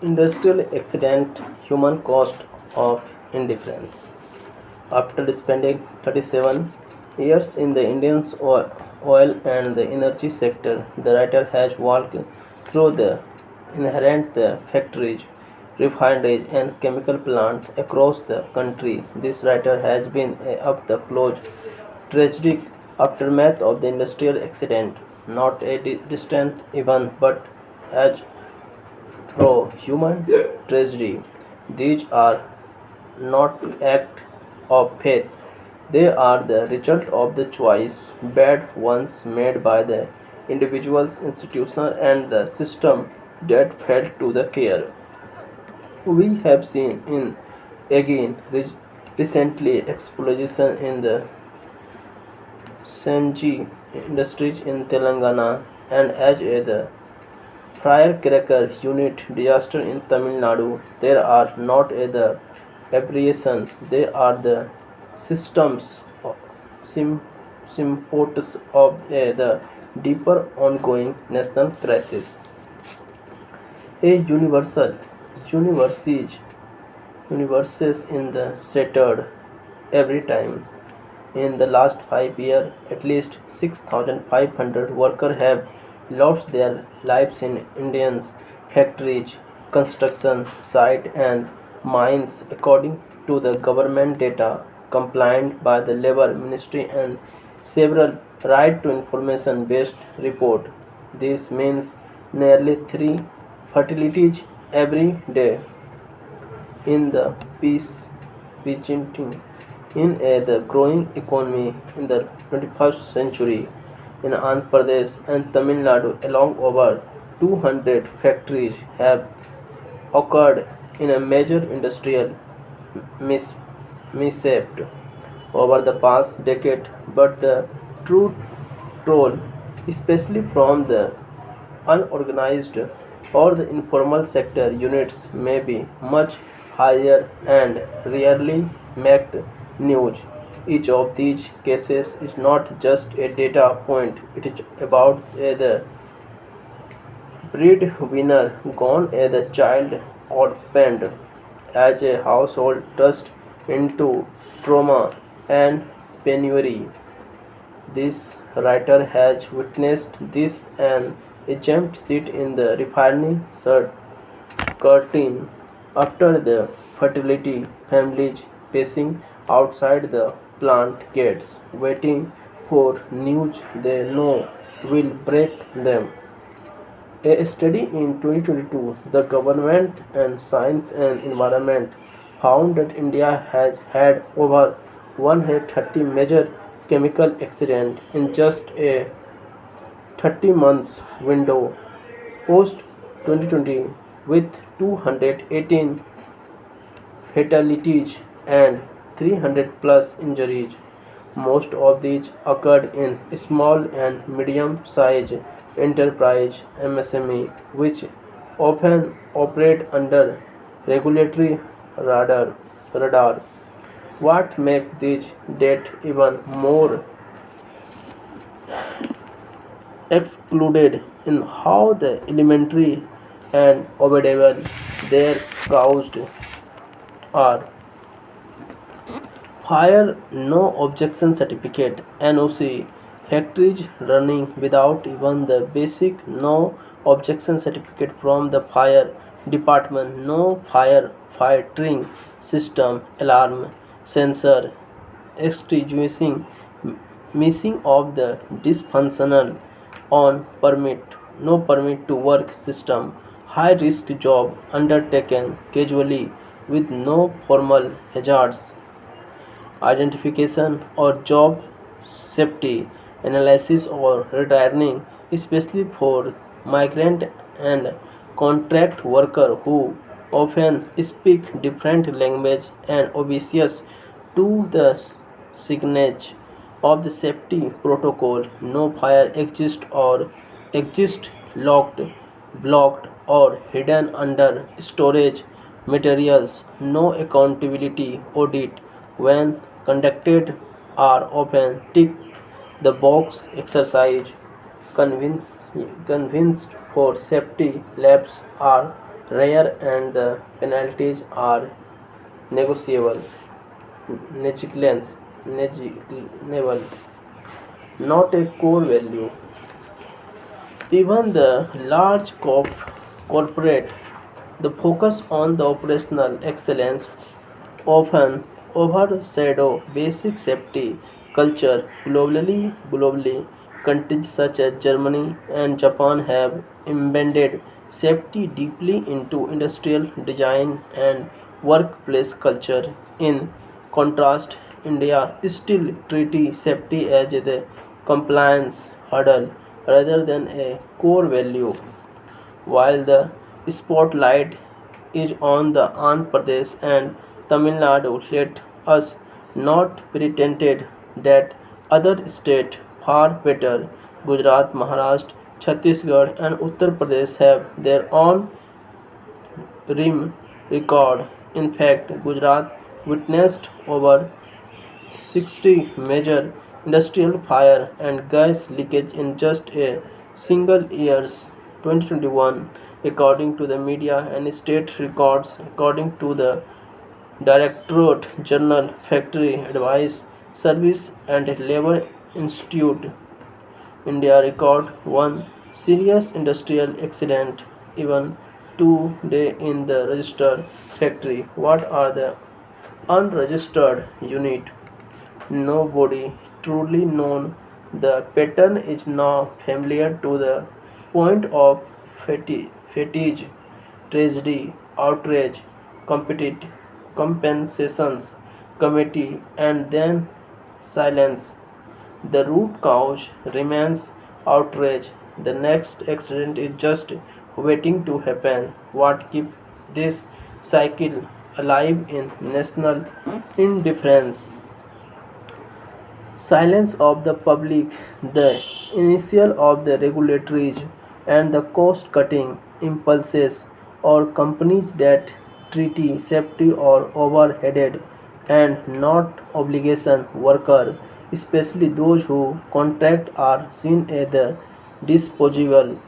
Industrial accident, human cost of indifference. After spending 37 years in the Indian oil and the energy sector, the writer has walked through the inherent factories, refineries, and chemical plants across the country. This writer has been up the close tragic aftermath of the industrial accident, not a distant event, but as through human tragedy. These are not acts of faith. They are the result of the choice, bad ones made by the individuals, institutions, and the system that failed to the care. We have seen in again recently explosion in the Senji industries in Telangana and as a the firecracker unit disaster in Tamil Nadu. There are not the aberrations, they are the systems sim- symptoms of the deeper ongoing national crisis. A universes, universes in the shattered every time. In the last 5 years, at least 6,500 workers have lost their lives in Indians' factories, construction sites, and mines, according to the government data compiled by the Labour Ministry and several right to information based reports. This means nearly three fatalities every day in the peace Byzantine in the growing economy in the 21st century. In Andhra Pradesh and Tamil Nadu, along over 200 factories have occurred in a major industrial mis- mishap over the past decade, but the true toll, especially from the unorganized or the informal sector units, may be much higher and rarely make news. Each of these cases is not just a data point, it is about the breadwinner gone as a child orphaned as a household thrust into trauma and penury. This writer has witnessed this and a jumped seat in the refining curtain after the fertility families pacing outside the plant gates, waiting for news they know will break them. A study in 2022, the government and science and environment found that India has had over 130 major chemical accidents in just a 30 months window post 2020 with 218 fatalities and 300 plus injuries. Most of these occurred in small and medium sized enterprise MSME, which often operate under regulatory radar. What makes this date even more excluded in how the elementary and obtainable their caused are. Fire no objection certificate (NOC) factories running without even the basic no objection certificate from the fire department, no fire fighting system, alarm sensor extinguishing, missing of the dysfunctional on permit, no permit to work system, high risk job undertaken casually with no formal hazards identification or job safety analysis or returning, especially for migrant and contract worker who often speak different language and obvious to the signage of the safety protocol. No fire exists or exists locked, blocked or hidden under storage materials. No accountability audit when conducted are often tick the box exercise convinced for safety labs are rare and the penalties are negotiable. Negligence, negligible, not a core value. Even the large corporate, the focus on the operational excellence often overshadow basic safety culture globally. Countries such as Germany and Japan have embedded safety deeply into industrial design and workplace culture. In contrast, India still treats safety as a compliance hurdle rather than a core value. While the spotlight is on the Andhra Pradesh and Tamil Nadu, let us not pretend that other states far better, Gujarat, Maharashtra, Chhattisgarh and Uttar Pradesh have their own rim record. In fact, Gujarat witnessed over 60 major industrial fire and gas leakage in just a single year's 2021 according to the media and state records. According to the Directorate General Factory Advice Service and Labor Institute, India record one serious industrial accident even today in the registered factory. What are the unregistered unit? Nobody truly known. The pattern is now familiar to the point of fatigue, tragedy, outrage, compensations committee, and then silence. The root cause remains outrage. The next accident is just waiting to happen. What keeps this cycle alive in national indifference? Silence of the public, the initial of the regulatories, and the cost cutting impulses or companies that treat safety or overheaded and not obligation worker, especially those who contract are seen as the disposable.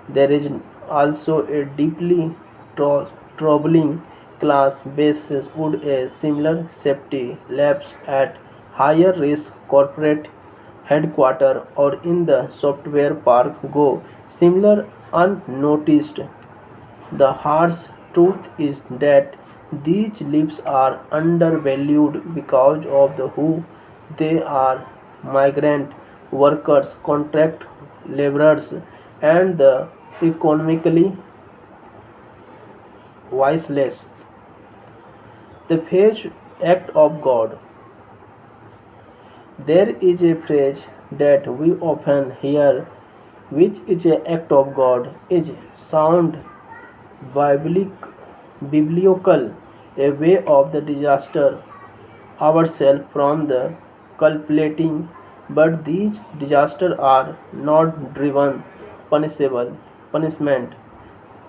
There is also a deeply troubling class basis. Would a similar safety lapse at higher risk corporate headquarter or in the software park go similar unnoticed? The harsh truth is that these leaps are undervalued because of the who they are: migrant workers, contract laborers, and the economically voiceless. The page act of God. There is a phrase that we often hear, which is an act of God, is sound biblical, a way of the disaster ourselves from the culpating, but these disasters are not driven punishable punishment.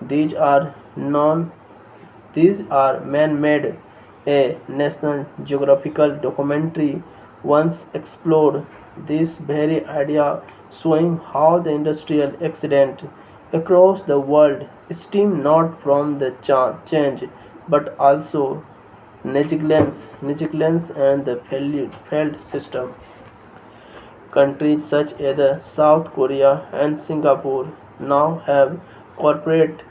These are non these are man-made. A National Geographical documentary once explored this very idea, showing how the industrial accident across the world stem not from the change but also negligence and the failed system. Countries such as South Korea and Singapore now have corporate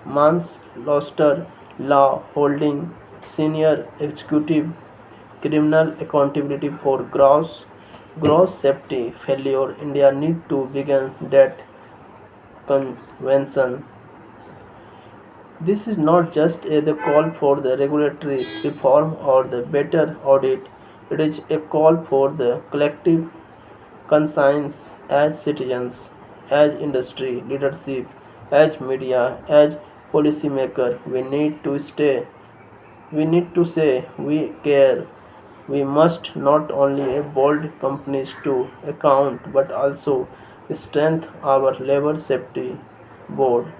manslaughter law holding senior executive criminal accountability for gross safety failure. India need to begin that convention. This is not just the call for the regulatory reform or the better audit. It is a call for the collective conscience as citizens, as industry leadership, as media, as policymaker. We need to say we care. We must not only hold companies to account but also strengthen our labor safety board,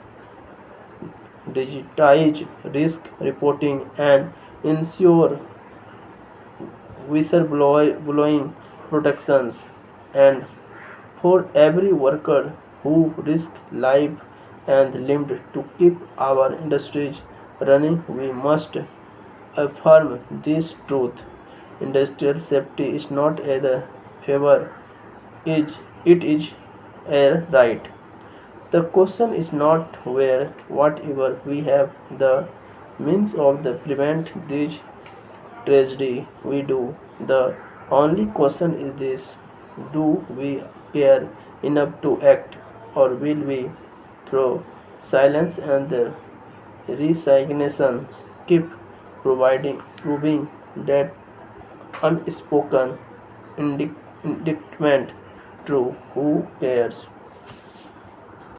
digitize risk reporting, and ensure whistleblowing protections. And for every worker who risks life and limbed to keep our industries running. We must affirm this truth. Industrial safety is not a favor, it is a right. The question is not where, whatever we have the means of the prevent this tragedy, we do. The only question is this: do we care enough to act, or will we, through silence and the resignations, keep proving that unspoken indictment true? Who cares?